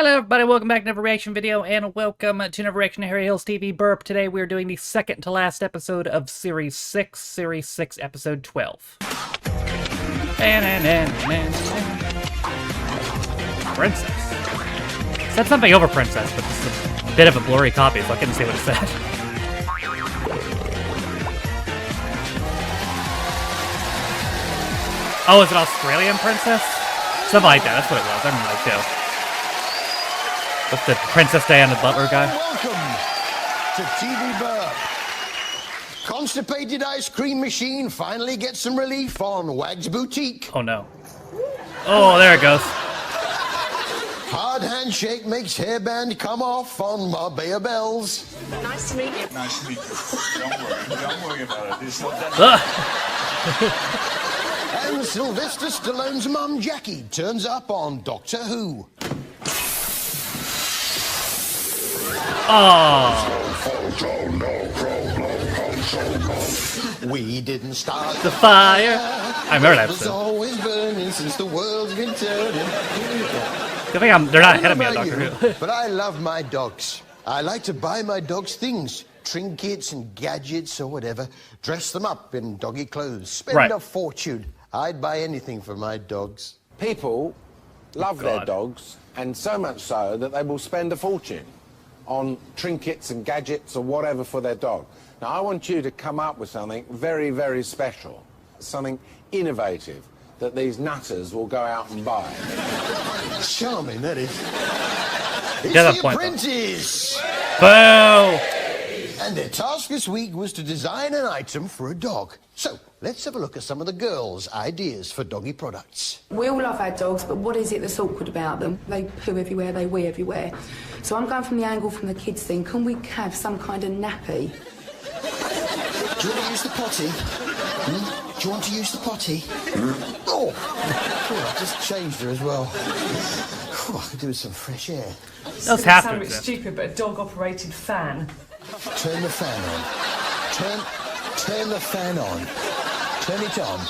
Hello everybody, welcome back to another reaction video, and welcome to another reaction to Harry Hill's TV Burp. Today we are doing the second to last episode of Series 6, Episode 12. Princess. It said something over Princess, but this is a bit of a blurry copy, so I couldn't see what it said. Oh, is it Australian Princess? Something like that, that's what it was. I remember that show. With the Princess Diana and the Butler guy. Welcome to TV Burp. Constipated ice cream machine finally gets some relief on Wag's Boutique. Oh no. Oh, there it goes. Hard handshake makes hairband come off on Marbella Bells. Nice to meet you. Nice to meet you. Don't worry about it. It's not that. And Sylvester Stallone's mum Jackie turns up on Doctor Who. Oh. We didn't start The fire. I remember that It was episode. always burning since the world's been turning. Good thing they're not ahead of me on I don't know Doctor about Who. you, but I love my dogs. I like to buy my dogs things, trinkets and gadgets or whatever, dress them up in doggy clothes, spend a fortune. I'd buy anything for my dogs. People love their dogs, and so much so that they will spend a fortune on trinkets and gadgets or whatever for their dog. Now, I want you to come up with something very, very special, something innovative that these nutters will go out and buy. Charming, that is. It's Yeah, that the point, Apprentice! Boo! And their task this week was to design an item for a dog. So, let's have a look at some of the girls' ideas for doggy products. We all love our dogs, but what is it that's awkward about them? They poo everywhere, they wee everywhere. So I'm going from the angle from the kids thing. Can we have some kind of nappy? Do you want to use the potty? Hmm? Do you want to use the potty? Oh, I just changed her as well. I could do with some fresh air. Those have to Sound a bit exist. stupid, but a dog-operated fan. Turn the fan on. Turn the fan on. Turn it on.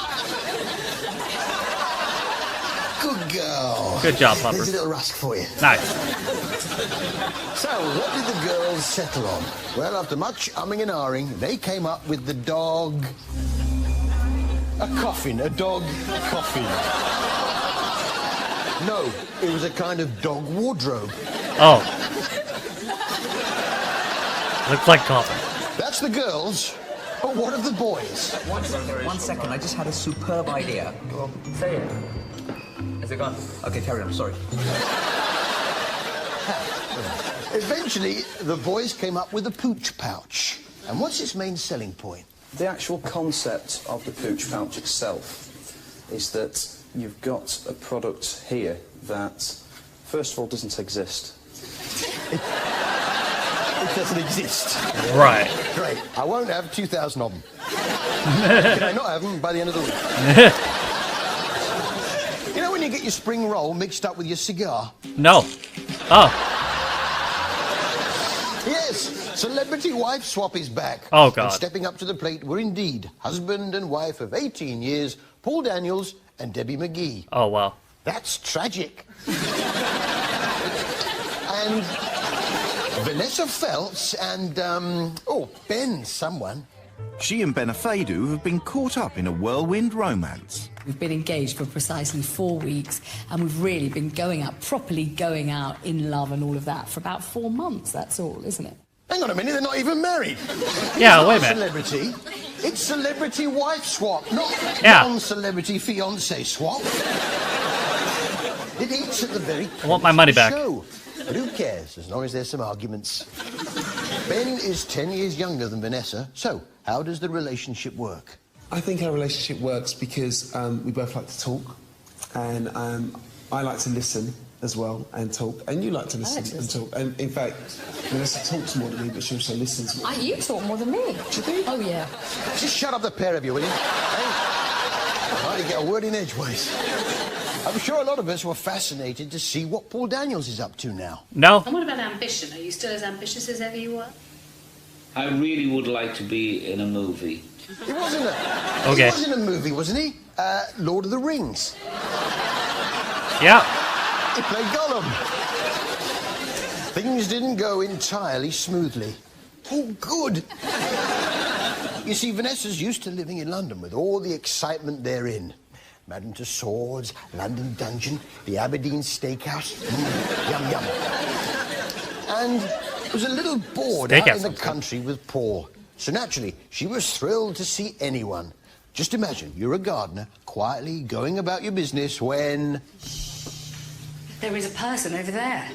Good girl. Good job, Pupper. There's a little rusk for you. Nice. So, what did the girls settle on? Well, after much umming and ahhing, they came up with the dog... A coffin. A dog coffin. No, it was a kind of dog wardrobe. Oh. Looks like coffin. That's the girls. But what of the boys? One second, I just had a superb idea. Well, say it. Has it gone? Okay, carry on, sorry. Eventually, the boys came up with a pooch pouch. And what's its main selling point? The actual concept of the pooch pouch itself is that you've got a product here that, first of all, doesn't exist. It doesn't exist. Right. Great. I won't have 2,000 of them. Can I not have them by the end of the week? You know when you get your spring roll mixed up with your cigar? No. Oh. Yes, celebrity wife swap is back. Oh, God. And stepping up to the plate were indeed husband and wife of 18 years, Paul Daniels and Debbie McGee. Oh, wow. That's tragic. And Vanessa Feltz and, Ben someone. She and Benefedu have been caught up in a whirlwind romance. We've been engaged for precisely 4 weeks, and we've really been properly going out in love and all of that for about 4 months, that's all, isn't it? Hang on a minute, they're not even married. Yeah, It's wait a not minute. Celebrity. It's celebrity wife swap, not non-celebrity fiancé swap. It eats at the very I want my money back. show. But who cares, as long as there's some arguments. Ben is 10 years younger than Vanessa, so how does the relationship work? I think our relationship works because we both like to talk, and I like to listen as well and talk, and you like to listen and talk. And in fact, Vanessa talks more than me, but she also listens more. You talk more than me. Do you think? Oh, yeah. Just shut up, the pair of you, will you? Hey? Hardly get a word in edgeways. I'm sure a lot of us were fascinated to see what Paul Daniels is up to now. No. And what about ambition? Are you still as ambitious as ever you were? I really would like to be in a movie. He wasn't Okay. He was in a movie, wasn't he? Lord of the Rings. Yeah. He played Gollum. Things didn't go entirely smoothly. Oh, good. You see, Vanessa's used to living in London with all the excitement therein. Madame Tussauds, London Dungeon, the Aberdeen Steakhouse. Yum, yum. And was a little bored out in the country with Paul. So naturally, she was thrilled to see anyone. Just imagine, you're a gardener, quietly going about your business when... There is a person over there.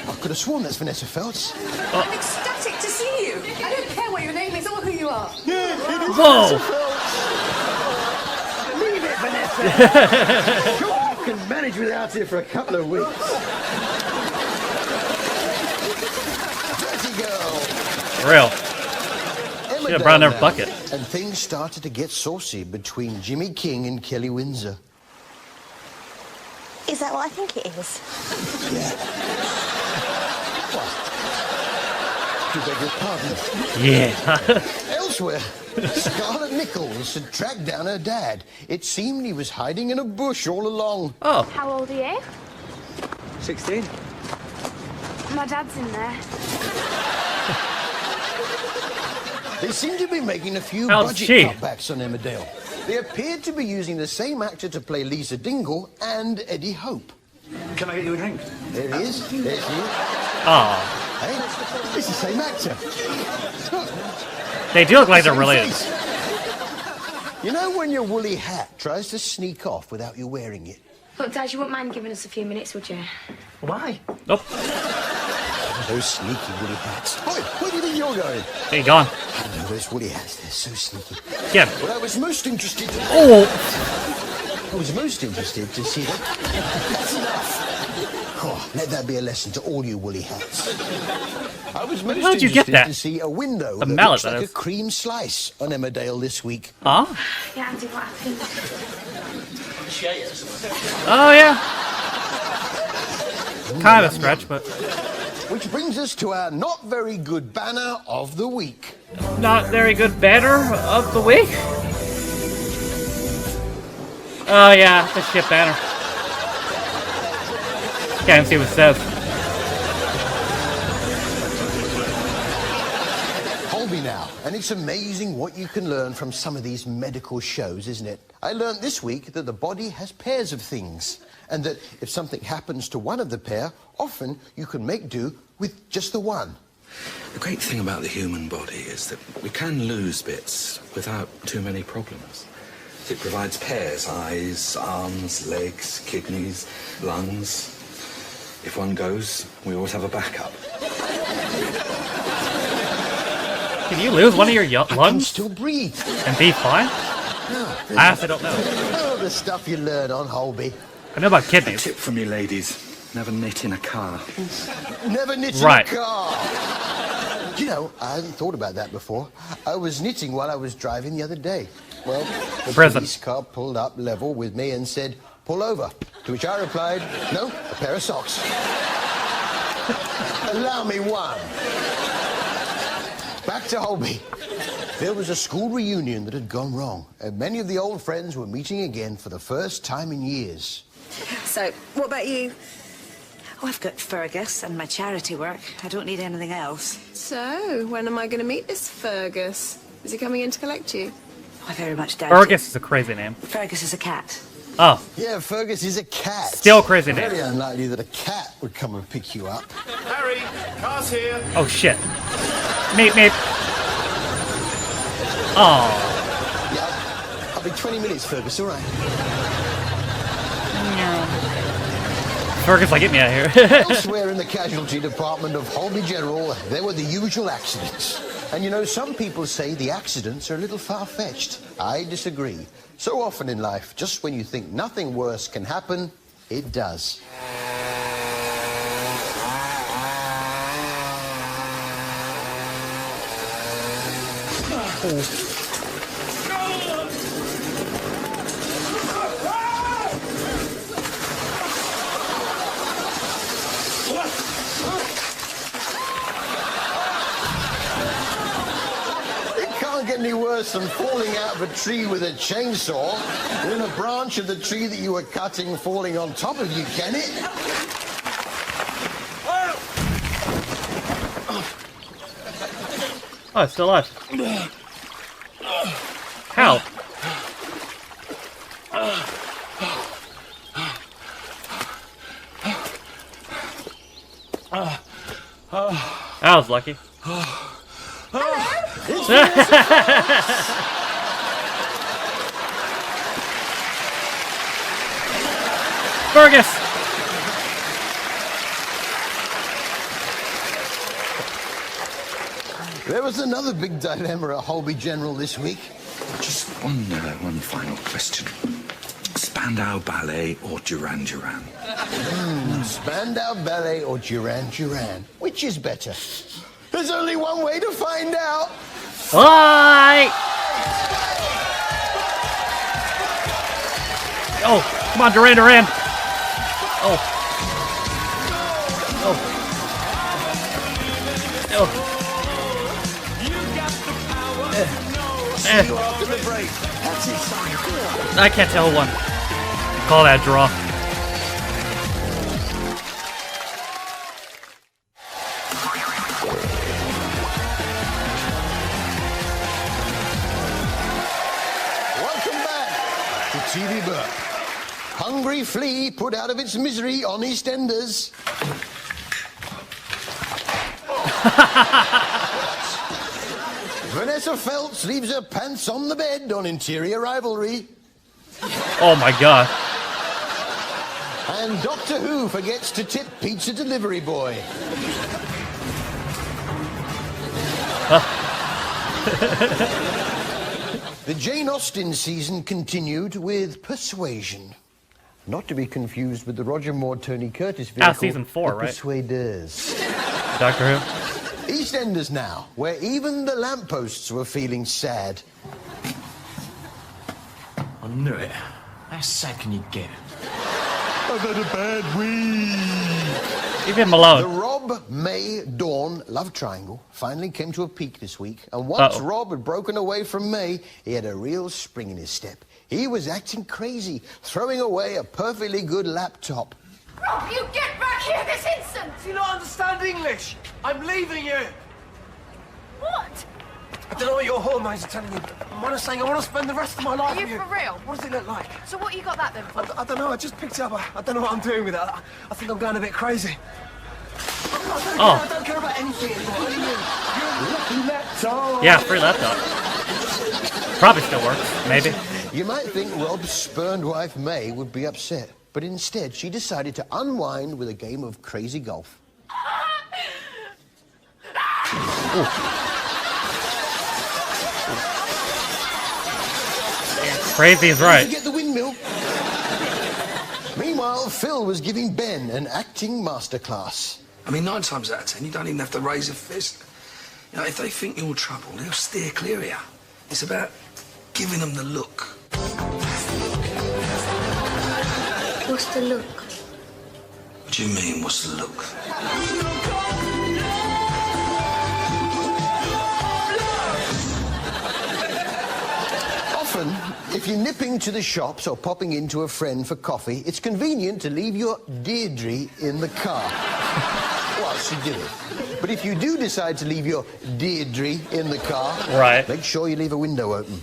I could have sworn that's Vanessa Feltz. I'm ecstatic to see you. I don't care what your name is or who you are. Yeah, it is Whoa! Leave it, Vanessa. Sure, you can manage without it for a couple of weeks. Dirty girl. Real. Should have brought another bucket. And things started to get saucy between Jimmy King and Kelly Windsor. Is that what I think it is? Yeah. What? Do beg your pardon? Yeah. Elsewhere, Scarlett Nichols had tracked down her dad. It seemed he was hiding in a bush all along. Oh. How old are you? 16. My dad's in there. They seemed to be making a few How's budget she? cutbacks on Emmerdale. They appeared to be using the same actor to play Lisa Dingle and Eddie Hope. Can I get you a drink? There he is. There's you. Oh. Hey, it's the same actor. They do look like they're related. You know when your woolly hat tries to sneak off without you wearing it? Look, Dad, you wouldn't mind giving us a few minutes, would you? Why? Nope. Those sneaky woolly hats. Boy, where do you think you're going? Hey, gone. I know those woolly hats, they're so sneaky. Yeah. But I was most interested... Oh! I was most interested to see that. That's enough. Oh, let that be a lesson to all you woolly hats. I was most How did you get interested that? to see a window The that mallet, looks like that a is. cream slice on Emmerdale this week. Huh? Yeah, Andy, what happened? Oh, yeah. Kind of a stretch, but... Which brings us to our not very good banner of the week. Not very good banner of the week? Oh, yeah, the shit banner. Can't see what it says. Holby now, and it's amazing what you can learn from some of these medical shows, isn't it? I learned this week that the body has pairs of things, and that if something happens to one of the pair, often you can make do with just the one. The great thing about the human body is that we can lose bits without too many problems. It provides pairs, eyes, arms, legs, kidneys, lungs. If one goes, we always have a backup. Can you lose one of your lungs? Still breathe. And be fine? I honestly don't know. Oh, the stuff you learn on Holby. I know about kidneys. A tip from you ladies. Never knit in a car. Never knit Right. in a car. You know, I hadn't thought about that before. I was knitting while I was driving the other day. Well, the police car pulled up level with me and said, "Pull over." To which I replied, "No, a pair of socks." Allow me one. Back to Holby. There was a school reunion that had gone wrong, and many of the old friends were meeting again for the first time in years. So, what about you? Oh, I've got Fergus and my charity work. I don't need anything else. So, when am I going to meet this Fergus? Is he coming in to collect you? I very much doubt Fergus is a crazy name. Fergus is a cat. Oh. Yeah, Fergus is a cat. Still crazy name. Very unlikely that a cat would come and pick you up. Harry, car's here. Oh, shit. Meep, meep. Oh. Yeah, I'll be 20 minutes, Fergus, all right? Fergus, like, get me out of here. Elsewhere in the casualty department of Holby General, there were the usual accidents. And you know, some people say the accidents are a little far-fetched. I disagree. So often in life, just when you think nothing worse can happen, it does. Get any worse than falling out of a tree with a chainsaw, then a branch of the tree that you were cutting falling on top of you, can it? Oh, it's still alive. How? I was lucky. Fergus! There was another big dilemma at Holby General this week. Just one final question. Spandau Ballet or Duran Duran? Spandau Ballet or Duran Duran? Which is better? There's only one way to find out. Bye! Oh, come on, Duran Duran. Oh. Oh. Oh. I can't tell one. Call that draw. Welcome back to TV Burp. Hungry flea put out of its misery on EastEnders. Vanessa Feltz leaves her pants on the bed on Interior Rivalry. Oh my god. And Doctor Who forgets to tip pizza delivery boy. The Jane Austen season continued with Persuasion. Not to be confused with the Roger Moore, Tony Curtis vehicle. Season 4, right? Persuaders. Doctor Who. EastEnders now, where even the lampposts were feeling sad. I knew it. How sad can you get? I've had a bad week. Leave him alone. The Rob, May, Dawn love triangle finally came to a peak this week. And once Rob had broken away from May, he had a real spring in his step. He was acting crazy, throwing away a perfectly good laptop. Rob, you get back here this instant! Do you not understand English? I'm leaving you. What? I don't know what your hormones are telling you. I'm saying I want to spend the rest of my life Are with you you. for real? What does it look like? So what you got that then for? I don't know. I just picked it up. I don't know what I'm doing with it. I think I'm going a bit crazy. I don't care about anything anymore. Yeah, free laptop. Probably still works, maybe. You might think Rob's spurned wife May would be upset, but instead she decided to unwind with a game of crazy golf. Crazy's right. To get the windmill. Meanwhile, Phil was giving Ben an acting masterclass. I mean, 9 times out of 10, you don't even have to raise a fist. You know, if they think you're trouble, they'll steer clear of you. It's about giving them the look. What's the look? What do you mean, what's the look? Often, if you're nipping to the shops or popping into a friend for coffee, it's convenient to leave your Deirdre in the car. Whilst you do it. But if you do decide to leave your Deirdre in the car, make sure you leave a window open.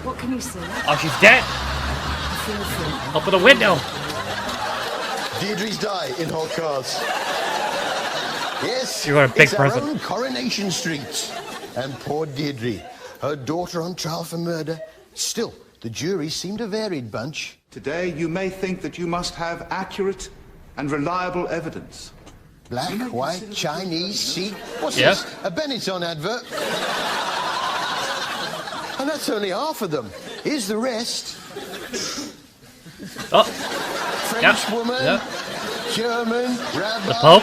What can you see? Oh, she's dead. Open the window. Deirdre's die in hot cars. Yes, You are a big it's our person. own Coronation Street. And poor Deirdre, her daughter on trial for murder. Still, the jury seemed a varied bunch. Today, you may think that you must have accurate and reliable evidence. Black, white, Chinese, Sikh. What's Yeah. this? A Benetton advert? And that's only half of them. Here's the rest. Oh. French woman, German, rabbi, The Pope?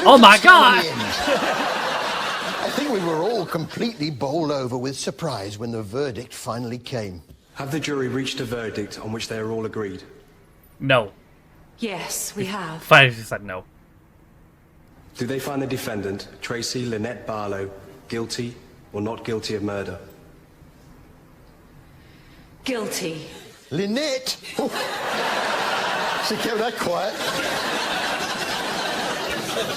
Oh my God! I think we were all completely bowled over with surprise when the verdict finally came. Have the jury reached a verdict on which they are all agreed? No. Yes, we have. Fine, she said no. Do they find the defendant, Tracy Lynette Barlow, guilty or not guilty of murder? Guilty. Lynette? Oh. She kept that quiet.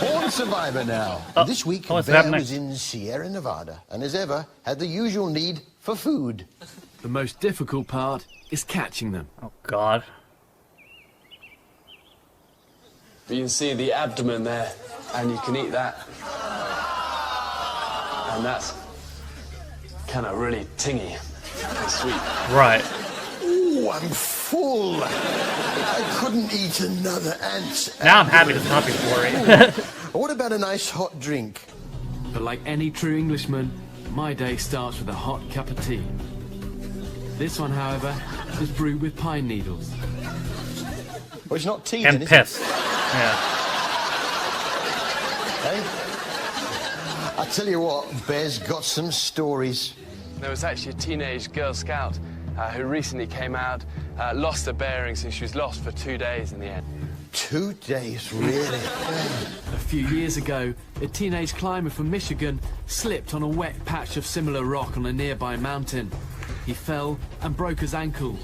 Born survivor now. This week, what's Bear happening? was in Sierra Nevada, and as ever, had the usual need for food. The most difficult part is catching them. Oh, God. You can see the abdomen there, and you can eat that. And that's kind of really tingy and sweet. Right. Ooh, I'm full. I couldn't eat another ant. Now I'm happy to stop you for it. What about a nice hot drink? But like any true Englishman, my day starts with a hot cup of tea. This one, however, is brewed with pine needles. Well, it's not tea, And then, is piss. it? Yeah. Hey? I tell you what, Bear's got some stories. There was actually a teenage Girl Scout who recently came out, lost her bearings, and she was lost for 2 days in the end. 2 days, really? A few years ago, a teenage climber from Michigan slipped on a wet patch of similar rock on a nearby mountain. He fell and broke his ankle.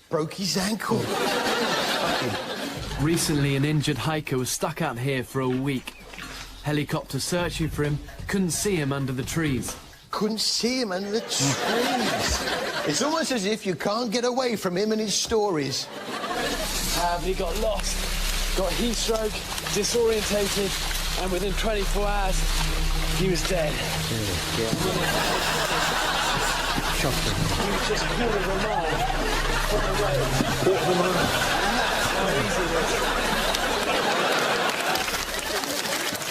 Broke his ankle? Recently, an injured hiker was stuck out here for a week. Helicopter searching for him couldn't see him under the trees. Couldn't see him under the trees. It's almost as if you can't get away from him and his stories. But he got lost, got heat stroke, disorientated, and within 24 hours, he was dead. He was just quarter of a mile from the road. Quarter of a mile. How easy it is.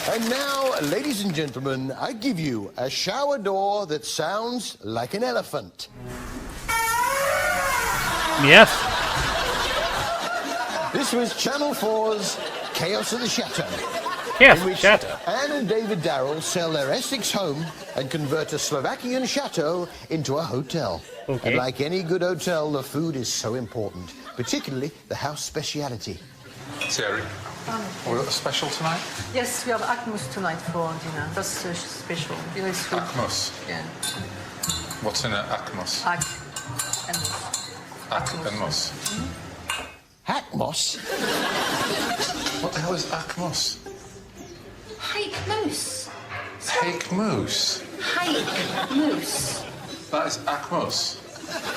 And now, ladies and gentlemen, I give you a shower door that sounds like an elephant. Yes. This was Channel 4's Chaos at the Chateau. Yes, in which Chateau. Anne and David Darrell sell their Essex home and convert a Slovakian chateau into a hotel. Okay. And like any good hotel, the food is so important, particularly the house speciality. Terry, we got a special tonight? Yes, we have Akmus tonight for dinner. That's special. You know, it's food. Akmus. Yeah. What's in it? Akmus. Ak and mus. Ak and mus. Hackmoss? What the hell is Akmus? Hake moose. Hake moose. Hake moose. That is Akmus.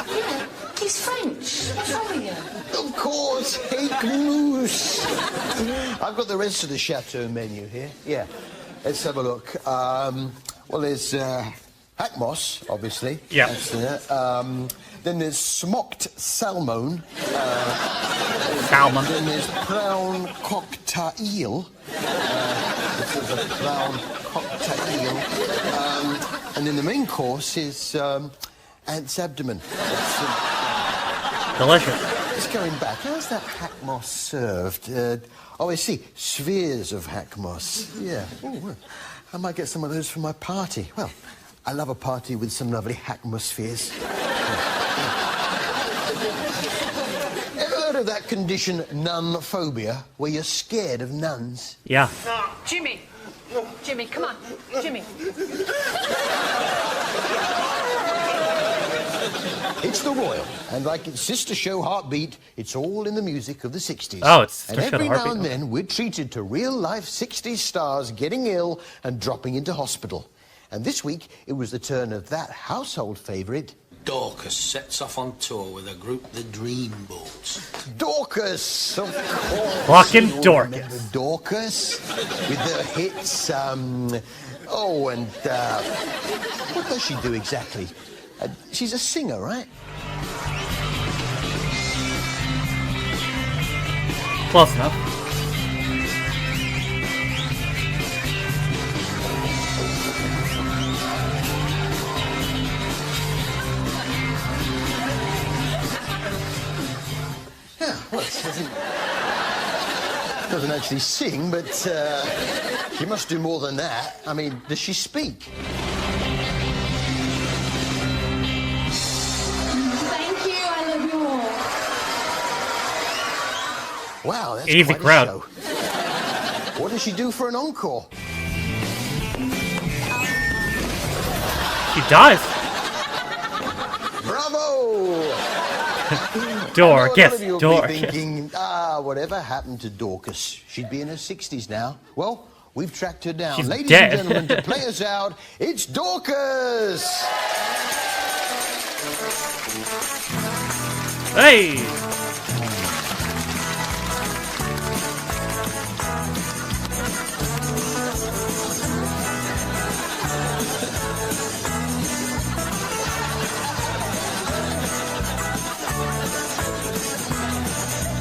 Yeah, he's French. What's wrong with you? Of course, Hake Moose. I've got the rest of the chateau menu here. Yeah, let's have a look. Well, there's Hackmoss, obviously. Yeah. That's there. Then there's smoked salmon. Salmon. Then there's brown cocktail. This is a brown cocktail. And then the main course is ant's abdomen. Delicious. Just going back, how's that hackmoss served? Oh, I see, spheres of hackmoss. Yeah. Oh, well, I might get some of those for my party. Well, I love a party with some lovely hackmospheres. Ever heard of that condition, nun phobia, where you're scared of nuns? Yeah. Jimmy. Jimmy, come on. Jimmy. It's the Royal, and like its sister show Heartbeat, it's all in the music of the 60s. Oh, it's And sister show every now Heartbeat. and then, we're treated to real-life 60s stars getting ill and dropping into hospital. And this week, it was the turn of that household favourite, Dorcas sets off on tour with a group, the Dreamboats. Dorcas, of course. Fucking You all Dorcas. remember Dorcas, with her hits, what does she do exactly? She's a singer, right? Close enough. Yeah, well, it doesn't actually sing, but she must do more than that. I mean, does she speak? Thank you, I love you all. Wow, that's Easy quite crowd. a show. What does she do for an encore? She dies. Bravo! Dorcas, I know a lot of you will be Dorcas. thinking, whatever happened to Dorcas? She'd be in her 60s now. Well, We've tracked her down. She's Ladies dead. and gentlemen, to play us out, it's Dorcas! Hey!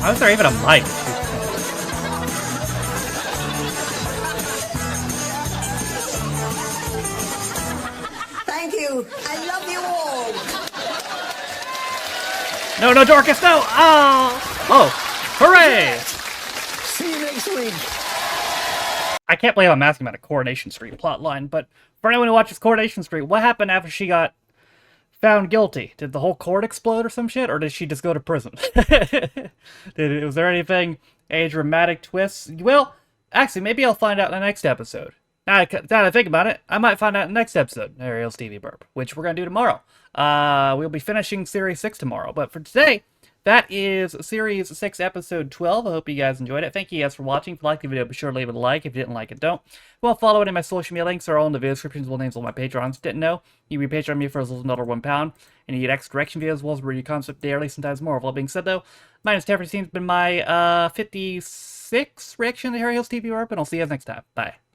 How is there even a mic? Thank you. I love you all. No, no, Dorcas, no! Oh! Oh! Hooray! See you next week. I can't believe I'm asking about a Coronation Street plotline, but for anyone who watches Coronation Street, what happened after she got found guilty? Did the whole court explode or some shit, or did she just go to prison? Was there anything, any dramatic twists? Well, actually, maybe I'll find out in the next episode. Now I think about it, I might find out in the next episode, Ariel's TV Burp, which we're going to do tomorrow. We'll be finishing Series 6 tomorrow, but for today, that is Series 6, Episode 12. I hope you guys enjoyed it. Thank you guys for watching. If you liked the video, be sure to leave it a like. If you didn't like it, don't. Well, follow any of my social media links are all in the video descriptions. Will names all my Patrons. Didn't know? You can be Patreon me for as little as £1, and you get extra direction videos as well as review concept daily, sometimes more. With all being said, though, my name is Teffer's been my 56th reaction to Harry Hill's TV Burp, and I'll see you guys next time. Bye.